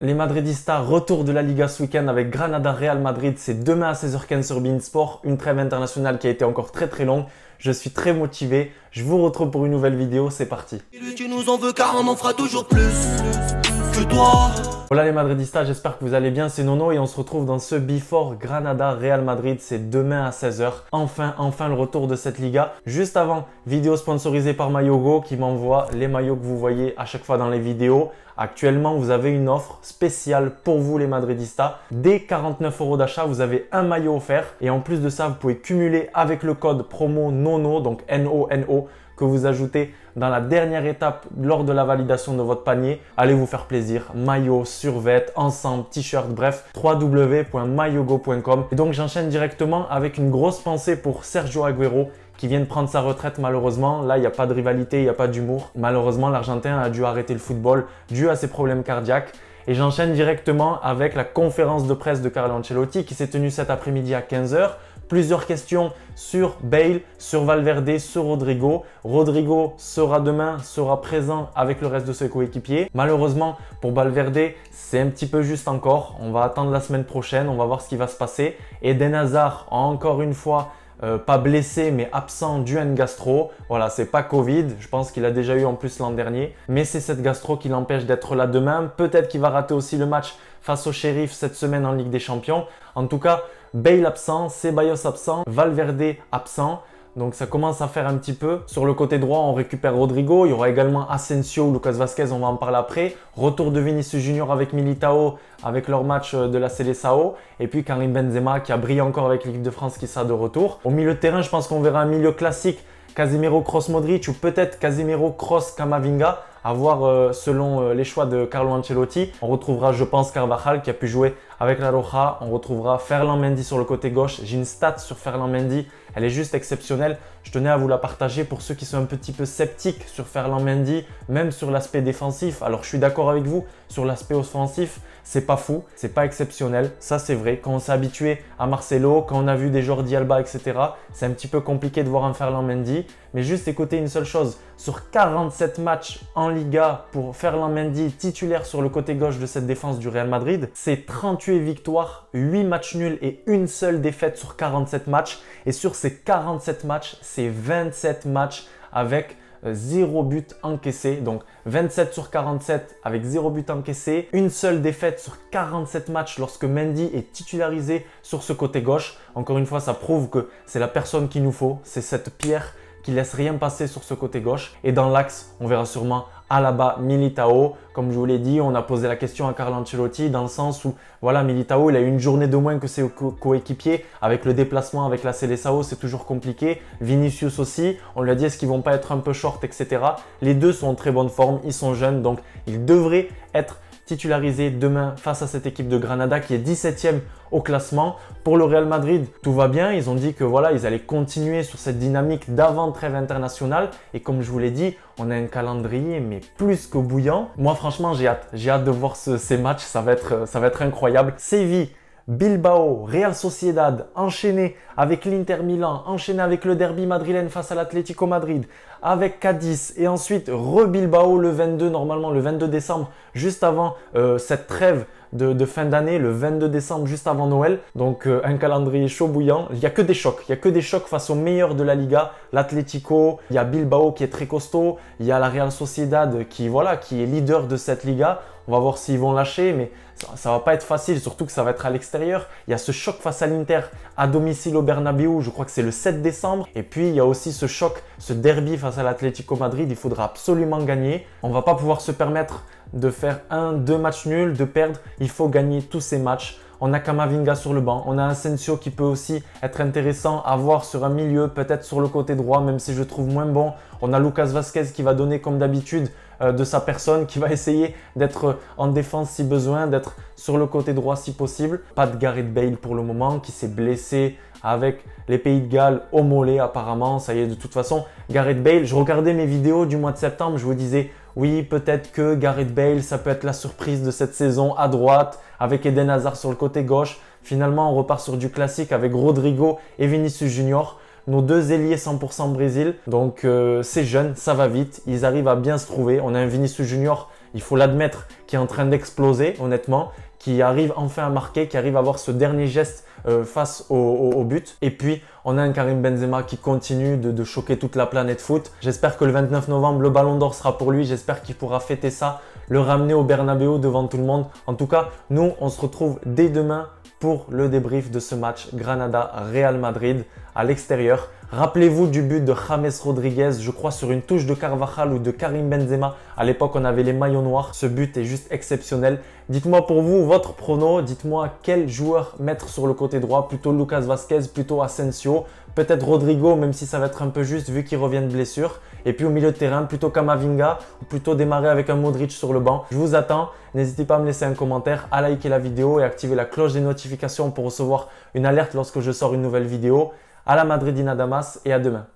Les Madridistas, retour de la Liga ce week-end avec Granada Real Madrid. C'est demain à 16h15 sur beIN Sport. Une trêve internationale qui a été encore très longue. Je suis très motivé. Je vous retrouve pour une nouvelle vidéo. C'est parti. Tu nous en veux car on en fera toujours plus que toi. Voilà les Madridistas, j'espère que vous allez bien. C'est Nono et on se retrouve dans ce Before Granada Real Madrid. C'est demain à 16h. Enfin le retour de cette Liga. Juste avant, vidéo sponsorisée par Mayogo qui m'envoie les maillots que vous voyez à chaque fois dans les vidéos. Actuellement, vous avez une offre spéciale pour vous les Madridistas. Dès 49 € d'achat, vous avez un maillot offert. Et en plus de ça, vous pouvez cumuler avec le code promo NONO, donc NONO, que vous ajoutez dans la dernière étape lors de la validation de votre panier. Allez vous faire plaisir. Maillot, survêt, ensemble, t-shirt, bref, www.mayogo.com. Et donc, j'enchaîne directement avec une grosse pensée pour Sergio Agüero, qui vient de prendre sa retraite malheureusement. Là, il n'y a pas de rivalité, il n'y a pas d'humour. Malheureusement, l'Argentin a dû arrêter le football dû à ses problèmes cardiaques. Et j'enchaîne directement avec la conférence de presse de Carlo Ancelotti qui s'est tenue cet après-midi à 15 h. Plusieurs questions sur Bale, sur Valverde, sur Rodrigo. Rodrigo sera demain, sera présent avec le reste de ses coéquipiers. Malheureusement, pour Valverde, c'est un petit peu juste encore. On va attendre la semaine prochaine, on va voir ce qui va se passer. Eden Hazard, encore une fois, pas blessé mais absent dû à une gastro. Voilà, c'est pas Covid, je pense qu'il a déjà eu en plus l'an dernier. Mais c'est cette gastro qui l'empêche d'être là demain. Peut-être qu'il va rater aussi le match face au Sheriff cette semaine en Ligue des Champions. En tout cas, Bale absent, Ceballos absent, Valverde absent. Donc ça commence à faire un petit peu. Sur le côté droit, on récupère Rodrigo. Il y aura également Asensio, Lucas Vazquez, on va en parler après. Retour de Vinicius Junior avec Militao, avec leur match de la Seleção. Et puis Karim Benzema qui a brillé encore avec l'équipe de France qui sera de retour. Au milieu de terrain, je pense qu'on verra un milieu classique. Casemiro, Kroos, Modric ou peut-être Casemiro, Kroos, Camavinga. À voir selon les choix de Carlo Ancelotti. On retrouvera, je pense, Carvajal qui a pu jouer avec la Roja. On retrouvera Ferland Mendy sur le côté gauche. J'ai une stat sur Ferland Mendy. Elle est juste exceptionnelle. Je tenais à vous la partager pour ceux qui sont un petit peu sceptiques sur Ferland Mendy, même sur l'aspect défensif. Alors, je suis d'accord avec vous sur l'aspect offensif. C'est pas fou, c'est pas exceptionnel. Ça, c'est vrai. Quand on s'est habitué à Marcelo, quand on a vu des Jordi Alba, etc., c'est un petit peu compliqué de voir un Ferland Mendy. Mais juste écoutez une seule chose. Sur 47 matchs en Liga pour Ferland Mendy titulaire sur le côté gauche de cette défense du Real Madrid, c'est 38 victoires, 8 matchs nuls et une seule défaite sur 47 matchs. Et sur ces 47 matchs, c'est 27 matchs avec 0 but encaissé. Donc 27 sur 47 avec 0 but encaissé. Une seule défaite sur 47 matchs lorsque Mendy est titularisé sur ce côté gauche. Encore une fois, ça prouve que c'est la personne qu'il nous faut. C'est cette pierre qui laisse rien passer sur ce côté gauche. Et dans l'axe, on verra sûrement Alaba, Militao. Comme je vous l'ai dit, on a posé la question à Carlo Ancelotti dans le sens où voilà, Militao, il a eu une journée de moins que ses coéquipiers. Avec le déplacement avec la Seleção, c'est toujours compliqué. Vinicius aussi, on lui a dit est-ce qu'ils vont pas être un peu short, etc. Les deux sont en très bonne forme, ils sont jeunes, donc ils devraient être titularisé demain face à cette équipe de Granada qui est 17e au classement. Pour le Real Madrid, tout va bien. Ils ont dit que voilà, ils allaient continuer sur cette dynamique d'avant trêve internationale. Et comme je vous l'ai dit, on a un calendrier mais plus que bouillant. Moi, franchement, j'ai hâte. J'ai hâte de voir ces matchs. Ça va être incroyable. Séville, Bilbao, Real Sociedad, enchaîné avec l'Inter Milan, enchaîné avec le derby madrilène face à l'Atlético Madrid, avec Cadiz et ensuite re-Bilbao le 22, normalement le 22 décembre, juste avant cette trêve de fin d'année, le 22 décembre, juste avant Noël. Donc un calendrier chaud bouillant. Il n'y a que des chocs. Il y a que des chocs face aux meilleurs de la Liga. L'Atlético, il y a Bilbao qui est très costaud. Il y a la Real Sociedad qui est leader de cette Liga. On va voir s'ils vont lâcher, mais ça va pas être facile, surtout que ça va être à l'extérieur. Il y a ce choc face à l'Inter à domicile au Bernabéu, je crois que c'est le 7 décembre. Et puis, il y a aussi ce choc, ce derby face à l'Atlético Madrid. Il faudra absolument gagner. On va pas pouvoir se permettre de faire 1-2 matchs nuls, de perdre. Il faut gagner tous ces matchs. On a Camavinga sur le banc. On a Asensio qui peut aussi être intéressant à voir sur un milieu, peut-être sur le côté droit, même si je trouve moins bon. On a Lucas Vazquez qui va donner comme d'habitude de sa personne, qui va essayer d'être en défense si besoin, d'être sur le côté droit si possible. Pas de Gareth Bale pour le moment, qui s'est blessé avec les Pays de Galles au mollet apparemment. Ça y est, de toute façon, Gareth Bale, je regardais mes vidéos du mois de septembre, je vous disais oui, peut-être que Gareth Bale, ça peut être la surprise de cette saison à droite avec Eden Hazard sur le côté gauche. Finalement, on repart sur du classique avec Rodrigo et Vinicius Junior. Nos deux ailiers 100% Brésil. Donc c'est jeune, ça va vite. Ils arrivent à bien se trouver. On a un Vinicius Junior il faut l'admettre, qui est en train d'exploser honnêtement, qui arrive enfin à marquer, qui arrive à avoir ce dernier geste face au but. Et puis, on a un Karim Benzema qui continue de choquer toute la planète foot. J'espère que le 29 novembre, le Ballon d'Or sera pour lui. J'espère qu'il pourra fêter ça, le ramener au Bernabéu devant tout le monde. En tout cas, nous, on se retrouve dès demain pour le débrief de ce match Granada-Real Madrid à l'extérieur. Rappelez-vous du but de James Rodriguez, je crois sur une touche de Carvajal ou de Karim Benzema. À l'époque, on avait les maillots noirs. Ce but est juste exceptionnel. Dites-moi pour vous votre prono. Dites-moi quel joueur mettre sur le côté droit. Plutôt Lucas Vazquez, plutôt Asensio. Peut-être Rodrigo, même si ça va être un peu juste vu qu'il revient de blessure. Et puis au milieu de terrain, plutôt Camavinga ou plutôt démarrer avec un Modric sur le banc. Je vous attends. N'hésitez pas à me laisser un commentaire, à liker la vidéo et activer la cloche des notifications pour recevoir une alerte lorsque je sors une nouvelle vidéo. À la Madridina Damas et à demain.